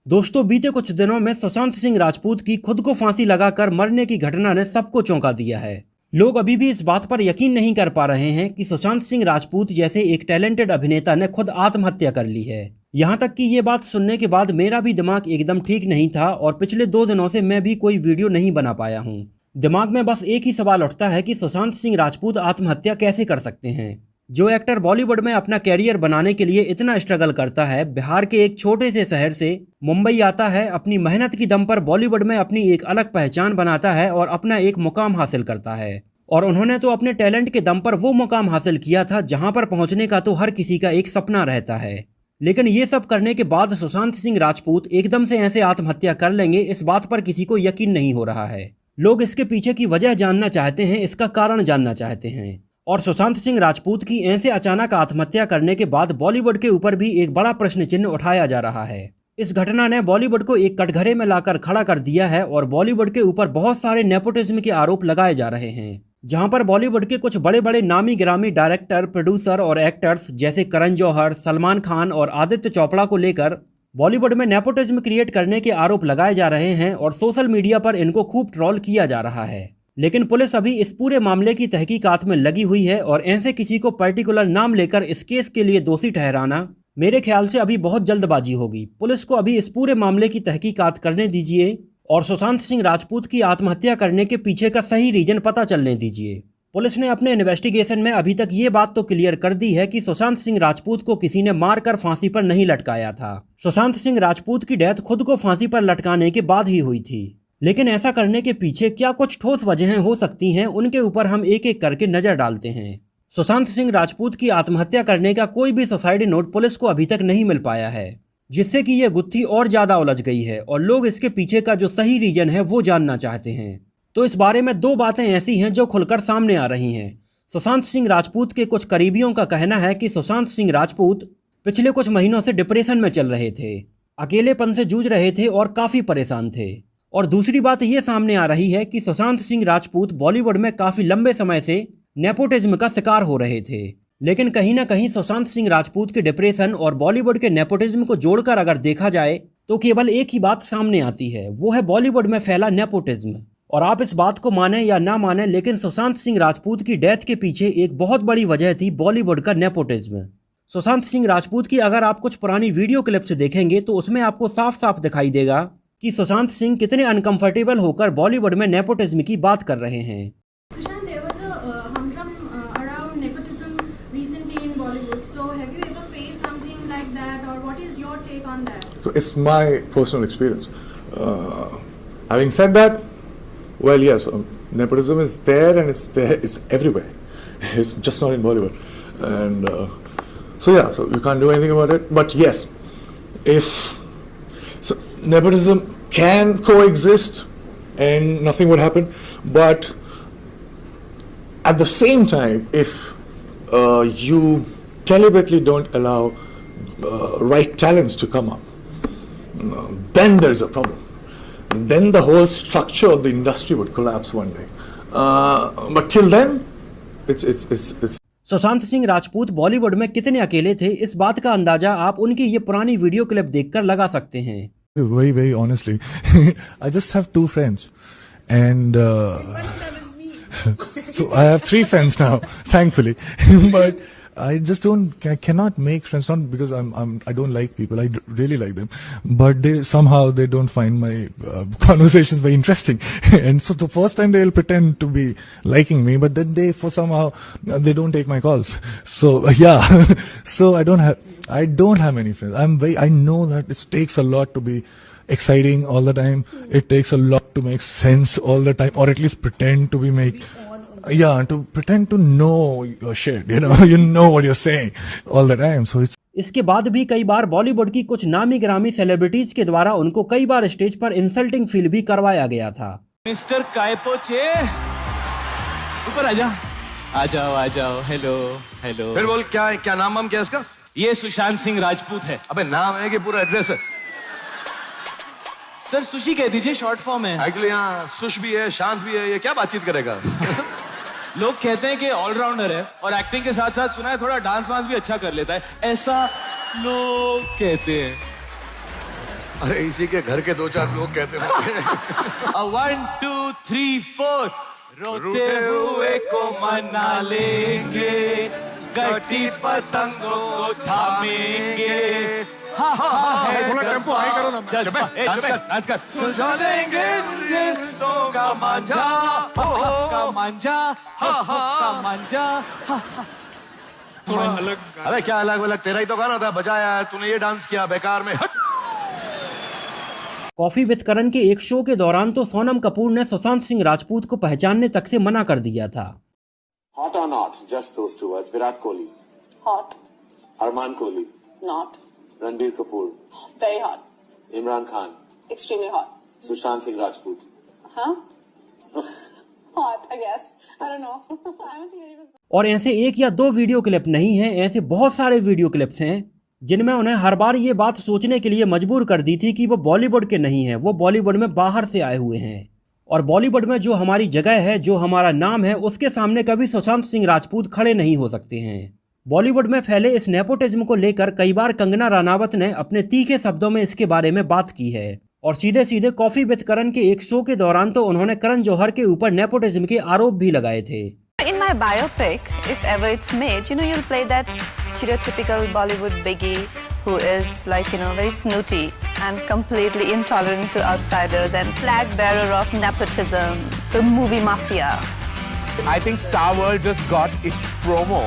दोस्तों, बीते कुछ दिनों में सुशांत सिंह राजपूत की खुद को फांसी लगाकर मरने की घटना ने सबको चौंका दिया है। लोग अभी भी इस बात पर यकीन नहीं कर पा रहे हैं कि सुशांत सिंह राजपूत जैसे एक टैलेंटेड अभिनेता ने खुद आत्महत्या कर ली है। यहाँ तक कि ये बात सुनने के बाद मेरा भी दिमाग एकदम ठीक नहीं था और पिछले 2 दिनों से मैं भी कोई वीडियो नहीं बना पाया हूँ। दिमाग में बस एक ही सवाल उठता है कि सुशांत सिंह राजपूत आत्महत्या कैसे कर सकते हैं। जो एक्टर बॉलीवुड में अपना कैरियर बनाने के लिए इतना स्ट्रगल करता है, बिहार के एक छोटे से शहर से मुंबई आता है, अपनी मेहनत की दम पर बॉलीवुड में अपनी एक अलग पहचान बनाता है और अपना एक मुकाम हासिल करता है। और उन्होंने तो अपने टैलेंट के दम पर वो मुकाम हासिल किया था जहां पर पहुंचने का तो हर किसी का एक सपना रहता है। लेकिन ये सब करने के बाद सुशांत सिंह राजपूत एकदम से ऐसे आत्महत्या कर लेंगे, इस बात पर किसी को यकीन नहीं हो रहा है। लोग इसके पीछे की वजह जानना चाहते हैं, इसका कारण जानना चाहते हैं। और सुशांत सिंह राजपूत की ऐसे अचानक आत्महत्या करने के बाद बॉलीवुड के ऊपर भी एक बड़ा प्रश्न चिन्ह उठाया जा रहा है। इस घटना ने बॉलीवुड को एक कटघरे में लाकर खड़ा कर दिया है और बॉलीवुड के ऊपर बहुत सारे नेपोटिज्म के आरोप लगाए जा रहे हैं, जहां पर बॉलीवुड के कुछ बड़े बड़े नामी गिरामी डायरेक्टर, प्रोड्यूसर और एक्टर्स जैसे करण जौहर, सलमान खान और आदित्य चोपड़ा को लेकर बॉलीवुड में नेपोटिज्म क्रिएट करने के आरोप लगाए जा रहे हैं और सोशल मीडिया पर इनको खूब ट्रोल किया जा रहा है। लेकिन पुलिस अभी इस पूरे मामले की तहकीकात में लगी हुई है और ऐसे किसी को पर्टिकुलर नाम लेकर इस केस के लिए दोषी ठहराना मेरे ख्याल से अभी बहुत जल्दबाजी होगी। पुलिस को अभी इस पूरे मामले की तहकीकात करने दीजिए और सुशांत सिंह राजपूत की आत्महत्या करने के पीछे का सही रीजन पता चलने दीजिए। पुलिस ने अपने इन्वेस्टिगेशन में अभी तक ये बात तो क्लियर कर दी है कि सुशांत सिंह राजपूत को किसी ने मारकर फांसी पर नहीं लटकाया था। सुशांत सिंह राजपूत की डेथ खुद को फांसी पर लटकाने के बाद ही हुई थी। लेकिन ऐसा करने के पीछे क्या कुछ ठोस वजहें हो सकती हैं, उनके ऊपर हम एक एक करके नजर डालते हैं। सुशांत सिंह राजपूत की आत्महत्या करने का कोई भी सुसाइड नोट पुलिस को अभी तक नहीं मिल पाया है, जिससे कि यह गुत्थी और ज्यादा उलझ गई है और लोग इसके पीछे का जो सही रीजन है वो जानना चाहते हैं। तो इस बारे में 2 बातें ऐसी हैं जो खुलकर सामने आ रही हैं। सुशांत सिंह राजपूत के कुछ करीबियों का कहना है कि सुशांत सिंह राजपूत पिछले कुछ महीनों से डिप्रेशन में चल रहे थे, अकेलेपन से जूझ रहे थे और काफी परेशान थे। और दूसरी बात ये सामने आ रही है कि सुशांत सिंह राजपूत बॉलीवुड में काफी लंबे समय से नेपोटिज्म का शिकार हो रहे थे। लेकिन कहीं ना कहीं सुशांत सिंह राजपूत के डिप्रेशन और बॉलीवुड के नेपोटिज्म को जोड़कर अगर देखा जाए तो केवल एक ही बात सामने आती है, वो है बॉलीवुड में फैला नेपोटिज्म। और आप इस बात को माने या ना माने, लेकिन सुशांत सिंह राजपूत की डेथ के पीछे एक बहुत बड़ी वजह थी बॉलीवुड का नेपोटिज्म। सुशांत सिंह राजपूत की अगर आप कुछ पुरानी वीडियो क्लिप्स देखेंगे तो उसमें आपको साफ साफ दिखाई देगा कि सुशांत सिंह कितने अनकंफर्टेबल होकर बॉलीवुड में नेपोटिज्म की बात कर रहे हैं। Sushant, there was a humdrum around nepotism recently in Bollywood. So, have you ever faced something like that, or what is your take on that? So it's my personal experience. Having said that, well, yes, nepotism is there and it's there. It's everywhere. It's just not in Bollywood, and so yeah, so you can't do anything about it. But yes, if so, nepotism can coexist and nothing would happen. But at the same time, if you deliberately don't allow right talents to come up, then there's a problem. Then the whole structure of the industry would collapse one day. But till then, it's Sushant Singh Rajput Bollywood में कितने अकेले थे, इस बात का अंदाजा आप उनकी ये पुरानी वीडियो क्लिप देखकर लगा सकते हैं। Very honestly, I just have 2 friends, and so I have 3 friends now, thankfully. But I just I cannot make friends, not because I don't like people. I really like them, but somehow they don't find my conversations very interesting. And so the first time they'll pretend to be liking me, but then somehow they don't take my calls. So yeah, so I don't have many friends. I know that it takes a lot to be exciting all the time. It takes a lot to make sense all the time, or at least pretend to to pretend to know your shit, you know what you're saying all the time. So इसके बाद भी कई बार बॉलीवुड की कुछ नामी गिरामी celebrities के द्वारा उनको कई बार स्टेज पर इंसल्टिंग फील भी करवाया गया था। मिस्टर कायपोचे, ऊपर आ जाओ। हेलो। फिर बोल, क्या नाम क्या इसका? ये सुशांत सिंह राजपूत है। अबे नाम है कि पूरा एड्रेस है? सर सुशी कह दीजिए, शॉर्ट फॉर्म है। एक्चुअली यहाँ सुश भी है, शांत भी है, ये क्या बातचीत करेगा? लोग कहते हैं कि ऑलराउंडर है और एक्टिंग के साथ साथ सुना है थोड़ा डांस वांस भी अच्छा कर लेता है, ऐसा लोग कहते हैं। अरे इसी के घर के 2-4 लोग कहते हैं 1 2 3 4 रोते हुए को मना लेंगे, कटी पतंगों को थामेंगे, थोड़ा टेम्पो हाई करो ना। नाच कर सुलझा देंगे दिलों का मांझा, का मांझा, का मांझा। थोड़ा अलग। अबे क्या अलग अलग, तेरा ही तो गाना था, बजाया है तूने, ये डांस किया बेकार में। हट। कॉफी विद करण के एक शो के दौरान तो सोनम कपूर ने सुशांत सिंह राजपूत को पहचानने तक से मना कर दिया था। Hot or not? Just those two words. Virat Kohli. Hot. Arman Kohli. Not. Ranbir Kapoor. Very hot. Imran Khan. Extremely hot. Sushant Singh Rajput. Huh? Hot, I guess. I don't know. I haven't seen any of his. और ऐसे एक या दो video clip नहीं हैं, ऐसे बहुत सारे वीडियो क्लिप्स हैं जिनमें उन्हें हर बार ये बात सोचने के लिए मजबूर कर दी थी कि वो बॉलीवुड के नहीं हैं, वो बॉलीवुड में बाहर से आए हुए हैं। और बॉलीवुड में जो हमारी जगह है, जो हमारा नाम है, उसके सामने कभी सुशांत सिंह राजपूत खड़े नहीं हो सकते हैं। बॉलीवुड में फैले इस नेपोटिज्म को लेकर कई बार कंगना रनावत ने अपने तीखे शब्दों में इसके बारे में बात की है। और सीधे सीधे कॉफी विद करण के एक शो के दौरान तो उन्होंने करण जौहर के ऊपर नेपोटिज्म के आरोप भी लगाए थे। In my biopic, if ever it's made, you'll play that stereotypical Bollywood biggie who is very snooty and completely intolerant to outsiders and flag bearer of nepotism, the movie mafia. I think Star World just got its promo.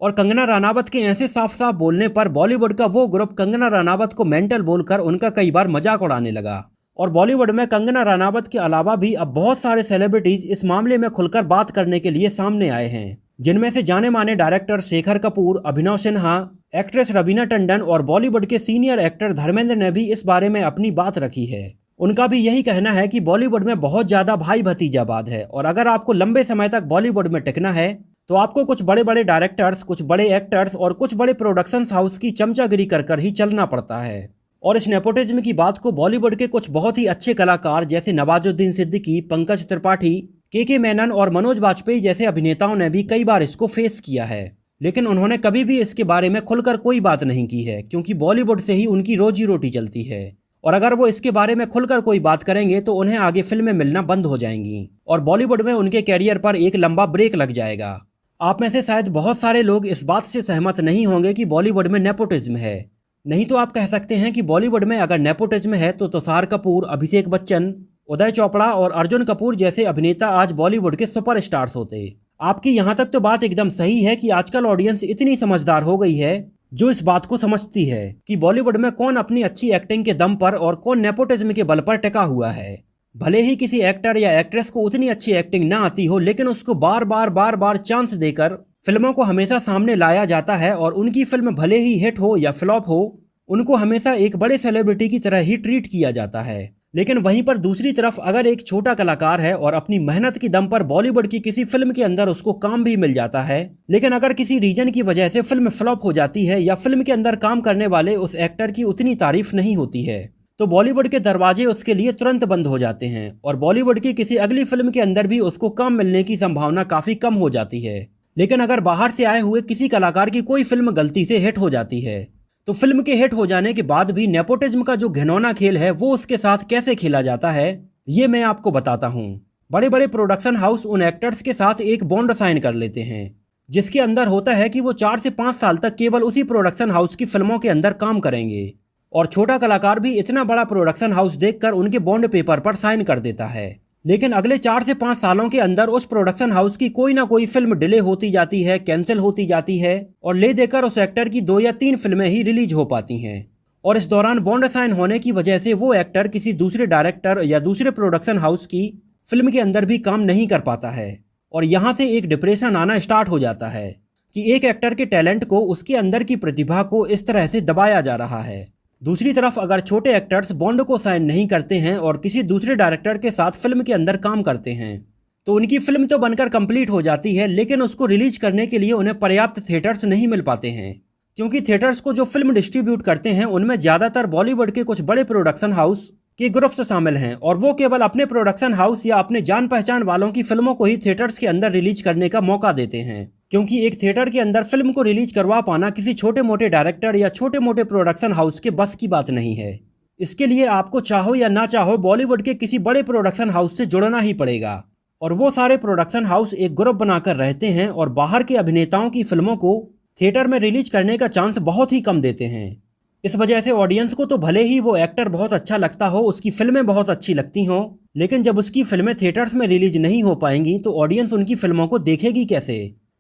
और कंगना रनावत के ऐसे साफ साफ बोलने पर बॉलीवुड का वो group Kangana Ranaut को मेंटल बोलकर उनका कई बार मजाक उड़ाने लगा। और बॉलीवुड में कंगना रनावत के अलावा भी अब बहुत सारे सेलिब्रिटीज इस मामले में खुलकर बात करने के लिए सामने आए हैं, जिनमें से जाने माने डायरेक्टर शेखर कपूर, अभिनव सिन्हा, एक्ट्रेस रवीना टंडन और बॉलीवुड के सीनियर एक्टर धर्मेंद्र ने भी इस बारे में अपनी बात रखी है। उनका भी यही कहना है कि बॉलीवुड में बहुत ज्यादा भाई भतीजावाद है और अगर आपको लंबे समय तक बॉलीवुड में टिकना है तो आपको कुछ बड़े बड़े डायरेक्टर्स, कुछ बड़े एक्टर्स और कुछ बड़े प्रोडक्शंस हाउस की चमचागिरी कर ही चलना पड़ता है। और इस नेपोटिज्म की बात को बॉलीवुड के कुछ बहुत ही अच्छे कलाकार जैसे नवाजुद्दीन सिद्दीकी, पंकज त्रिपाठी, के मेनन और मनोज वाजपेयी जैसे अभिनेताओं ने भी कई बार इसको फेस किया है, लेकिन उन्होंने कभी भी इसके बारे में खुलकर कोई बात नहीं की है, क्योंकि बॉलीवुड से ही उनकी रोजी रोटी चलती है। और अगर वो इसके बारे में खुलकर कोई बात करेंगे तो उन्हें आगे फिल्में मिलना बंद हो जाएंगी और बॉलीवुड में उनके कैरियर पर एक लंबा ब्रेक लग जाएगा। आप में से शायद बहुत सारे लोग इस बात से सहमत नहीं होंगे कि बॉलीवुड में नेपोटिज्म है। नहीं तो आप कह सकते हैं कि बॉलीवुड में अगर नेपोटिज्म है तो तुषार कपूर, अभिषेक बच्चन, उदय चोपड़ा और अर्जुन कपूर जैसे अभिनेता आज बॉलीवुड के सुपरस्टार्स होते। आपकी यहाँ तक तो बात एकदम सही है कि आजकल ऑडियंस इतनी समझदार हो गई है जो इस बात को समझती है कि बॉलीवुड में कौन अपनी अच्छी एक्टिंग के दम पर और कौन नेपोटिज्म के बल पर टिका हुआ है। भले ही किसी एक्टर या एक्ट्रेस को उतनी अच्छी एक्टिंग ना आती हो, लेकिन उसको बार बार चांस देकर फिल्मों को हमेशा सामने लाया जाता है और उनकी फिल्म भले ही हिट हो या फ्लॉप हो, उनको हमेशा एक बड़े सेलिब्रिटी की तरह ही ट्रीट किया जाता है। लेकिन वहीं पर दूसरी तरफ अगर एक छोटा कलाकार है और अपनी मेहनत की दम पर बॉलीवुड की किसी फिल्म के अंदर उसको काम भी मिल जाता है, लेकिन अगर किसी रीजन की वजह से फिल्म फ्लॉप हो जाती है या फिल्म के अंदर काम करने वाले उस एक्टर की उतनी तारीफ नहीं होती है, तो बॉलीवुड के दरवाजे उसके लिए तुरंत बंद हो जाते हैं और बॉलीवुड की किसी अगली फिल्म के अंदर भी उसको काम मिलने की संभावना काफी कम हो जाती है। लेकिन अगर बाहर से आए हुए किसी कलाकार की कोई फिल्म गलती से हिट हो जाती है तो फिल्म के हिट हो जाने के बाद भी नेपोटिज्म का जो घिनौना खेल है वो उसके साथ कैसे खेला जाता है, ये मैं आपको बताता हूँ। बड़े बड़े प्रोडक्शन हाउस उन एक्टर्स के साथ एक बॉन्ड साइन कर लेते हैं जिसके अंदर होता है कि वो 4 से 5 साल तक केवल उसी प्रोडक्शन हाउस की फिल्मों के अंदर काम करेंगे और छोटा कलाकार भी इतना बड़ा प्रोडक्शन हाउस देखकर उनके बॉन्ड पेपर पर साइन कर देता है। लेकिन अगले 4 से 5 सालों के अंदर उस प्रोडक्शन हाउस की कोई ना कोई फिल्म डिले होती जाती है, कैंसिल होती जाती है और ले देकर उस एक्टर की 2 या 3 फिल्में ही रिलीज हो पाती हैं। और इस दौरान बॉन्ड साइन होने की वजह से वो एक्टर किसी दूसरे डायरेक्टर या दूसरे प्रोडक्शन हाउस की फिल्म के अंदर भी काम नहीं कर पाता है और यहाँ से एक डिप्रेशन आना स्टार्ट हो जाता है कि एक एक्टर के टैलेंट को, उसके अंदर की प्रतिभा को इस तरह से दबाया जा रहा है। दूसरी तरफ अगर छोटे एक्टर्स बॉन्ड को साइन नहीं करते हैं और किसी दूसरे डायरेक्टर के साथ फिल्म के अंदर काम करते हैं तो उनकी फिल्म तो बनकर कंप्लीट हो जाती है, लेकिन उसको रिलीज करने के लिए उन्हें पर्याप्त थिएटर्स नहीं मिल पाते हैं, क्योंकि थिएटर्स को जो फिल्म डिस्ट्रीब्यूट करते हैं उनमें ज़्यादातर बॉलीवुड के कुछ बड़े प्रोडक्शन हाउस के ग्रुप्स शामिल हैं और वो केवल अपने प्रोडक्शन हाउस या अपने जान पहचान वालों की फिल्मों को ही थिएटर्स के अंदर रिलीज करने का मौका देते हैं, क्योंकि एक थिएटर के अंदर फिल्म को रिलीज करवा पाना किसी छोटे मोटे डायरेक्टर या छोटे मोटे प्रोडक्शन हाउस के बस की बात नहीं है। इसके लिए आपको चाहो या ना चाहो बॉलीवुड के किसी बड़े प्रोडक्शन हाउस से जुड़ना ही पड़ेगा, और वो सारे प्रोडक्शन हाउस एक ग्रुप बनाकर रहते हैं और बाहर के अभिनेताओं की फिल्मों को थिएटर में रिलीज करने का चांस बहुत ही कम देते हैं। इस वजह से ऑडियंस को तो भले ही वो एक्टर बहुत अच्छा लगता हो, उसकी फिल्में बहुत अच्छी लगती हों, लेकिन जब उसकी फिल्में थिएटर्स में रिलीज नहीं हो पाएंगी तो ऑडियंस उनकी फिल्मों को देखेगी कैसे।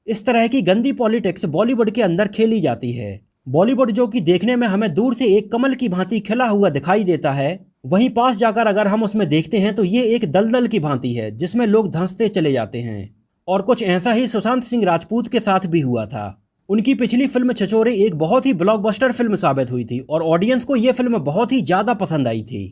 इस तरह की गंदी पॉलिटिक्स बॉलीवुड के अंदर खेली जाती है। बॉलीवुड जो कि देखने में हमें दूर से एक कमल की भांति खिला हुआ दिखाई देता है, वहीं पास जाकर अगर हम उसमें देखते हैं तो ये एक दलदल की भांति है जिसमें लोग धंसते चले जाते हैं। और कुछ ऐसा ही सुशांत सिंह राजपूत के साथ भी हुआ था। उनकी पिछली फिल्म छिछोरे एक बहुत ही ब्लॉकबस्टर फिल्म साबित हुई थी और ऑडियंस को ये फिल्म बहुत ही ज़्यादा पसंद आई थी,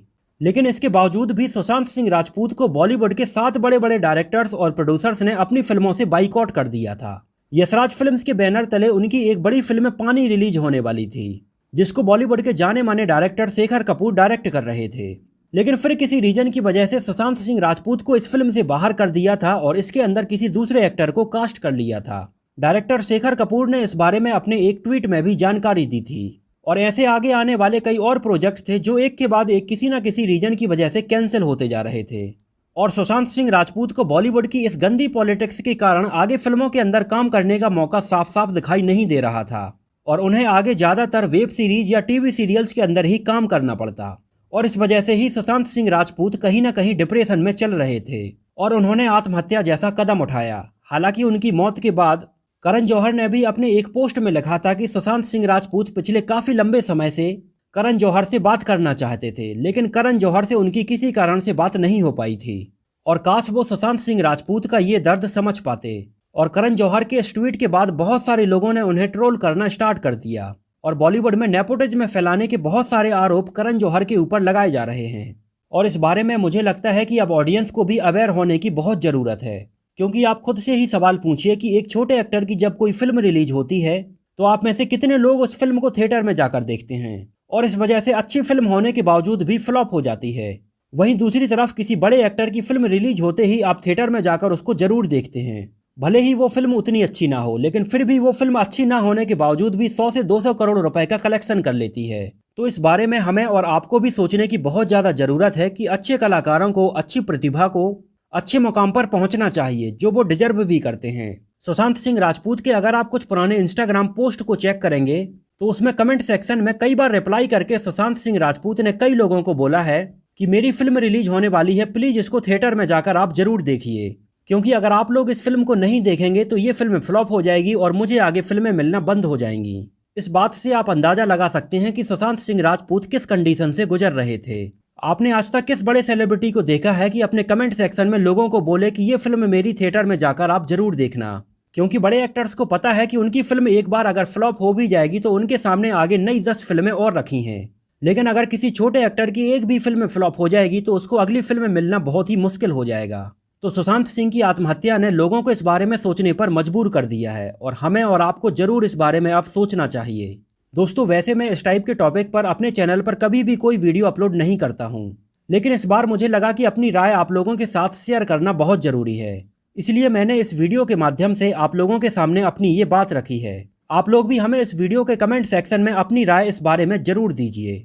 लेकिन इसके बावजूद भी सुशांत सिंह राजपूत को बॉलीवुड के 7 बड़े बड़े डायरेक्टर्स और प्रोड्यूसर्स ने अपनी फिल्मों से बाइकआउट कर दिया था। यशराज फिल्म्स के बैनर तले उनकी एक बड़ी फिल्म पानी रिलीज होने वाली थी, जिसको बॉलीवुड के जाने माने डायरेक्टर शेखर कपूर डायरेक्ट कर रहे थे, लेकिन फिर किसी रीजन की वजह से सुशांत सिंह राजपूत को इस फिल्म से बाहर कर दिया था और इसके अंदर किसी दूसरे एक्टर को कास्ट कर लिया था। डायरेक्टर शेखर कपूर ने इस बारे में अपने एक ट्वीट में भी जानकारी दी थी। और ऐसे आगे आने वाले कई और प्रोजेक्ट्स थे जो एक के बाद एक किसी न किसी रीजन की वजह से कैंसिल होते जा रहे थे। और सुशांत सिंह राजपूत को बॉलीवुड की इस गंदी पॉलिटिक्स के कारण आगे फिल्मों के अंदर काम करने का मौका साफ साफ दिखाई नहीं दे रहा था और उन्हें आगे ज़्यादातर वेब सीरीज या टीवी सीरियल्स के अंदर ही काम करना पड़ता। और इस वजह से ही सुशांत सिंह राजपूत कहीं ना कहीं डिप्रेशन में चल रहे थे और उन्होंने आत्महत्या जैसा कदम उठाया। हालांकि उनकी मौत के बाद करण जौहर ने भी अपने एक पोस्ट में लिखा था कि सुशांत सिंह राजपूत पिछले काफ़ी लंबे समय से करण जौहर से बात करना चाहते थे, लेकिन करण जौहर से उनकी किसी कारण से बात नहीं हो पाई थी और काश वो सुशांत सिंह राजपूत का ये दर्द समझ पाते। और करण जौहर के इस ट्वीट के बाद बहुत सारे लोगों ने उन्हें ट्रोल करना स्टार्ट कर दिया और बॉलीवुड में नेपोटिज्म फैलाने के बहुत सारे आरोप करण जौहर के ऊपर लगाए जा रहे हैं। और इस बारे में मुझे लगता है कि अब ऑडियंस को भी अवेयर होने की बहुत ज़रूरत है, क्योंकि आप खुद से ही सवाल पूछिए कि एक छोटे एक्टर की जब कोई फिल्म रिलीज होती है तो आप में से कितने लोग उस फिल्म को थिएटर में जाकर देखते हैं, और इस वजह से अच्छी फिल्म होने के बावजूद भी फ्लॉप हो जाती है। वहीं दूसरी तरफ किसी बड़े एक्टर की फिल्म रिलीज होते ही आप थिएटर में जाकर उसको जरूर देखते हैं, भले ही वो फिल्म उतनी अच्छी ना हो, लेकिन फिर भी वो फिल्म अच्छी ना होने के बावजूद भी 100 से 200 करोड़ रुपए का कलेक्शन कर लेती है। तो इस बारे में हमें और आपको भी सोचने की बहुत ज़्यादा ज़रूरत है कि अच्छे कलाकारों को, अच्छी प्रतिभा को अच्छे मुकाम पर पहुंचना चाहिए जो वो डिजर्व भी करते हैं। सुशांत सिंह राजपूत के अगर आप कुछ पुराने इंस्टाग्राम पोस्ट को चेक करेंगे तो उसमें कमेंट सेक्शन में कई बार रिप्लाई करके सुशांत सिंह राजपूत ने कई लोगों को बोला है कि मेरी फिल्म रिलीज होने वाली है, प्लीज़ इसको थिएटर में जाकर आप जरूर देखिए, क्योंकि अगर आप लोग इस फिल्म को नहीं देखेंगे तो ये फिल्म फ्लॉप हो जाएगी और मुझे आगे फिल्में मिलना बंद हो जाएंगी। इस बात से आप अंदाज़ा लगा सकते हैं कि सुशांत सिंह राजपूत किस कंडीशन से गुजर रहे थे। आपने आज तक किस बड़े सेलिब्रिटी को देखा है कि अपने कमेंट सेक्शन में लोगों को बोले कि ये फिल्म मेरी थिएटर में जाकर आप जरूर देखना, क्योंकि बड़े एक्टर्स को पता है कि उनकी फिल्म एक बार अगर फ्लॉप हो भी जाएगी तो उनके सामने आगे नई 10 फिल्में और रखी हैं। लेकिन अगर किसी छोटे एक्टर की एक भी फिल्म फ्लॉप हो जाएगी तो उसको अगली फिल्म मिलना बहुत ही मुश्किल हो जाएगा। तो सुशांत सिंह की आत्महत्या ने लोगों को इस बारे में सोचने पर मजबूर कर दिया है और हमें और आपको जरूर इस बारे में अब सोचना चाहिए। दोस्तों, वैसे मैं इस टाइप के टॉपिक पर अपने चैनल पर कभी भी कोई वीडियो अपलोड नहीं करता हूँ, लेकिन इस बार मुझे लगा कि अपनी राय आप लोगों के साथ शेयर करना बहुत ज़रूरी है, इसलिए मैंने इस वीडियो के माध्यम से आप लोगों के सामने अपनी ये बात रखी है। आप लोग भी हमें इस वीडियो के कमेंट सेक्शन में अपनी राय इस बारे में ज़रूर दीजिए।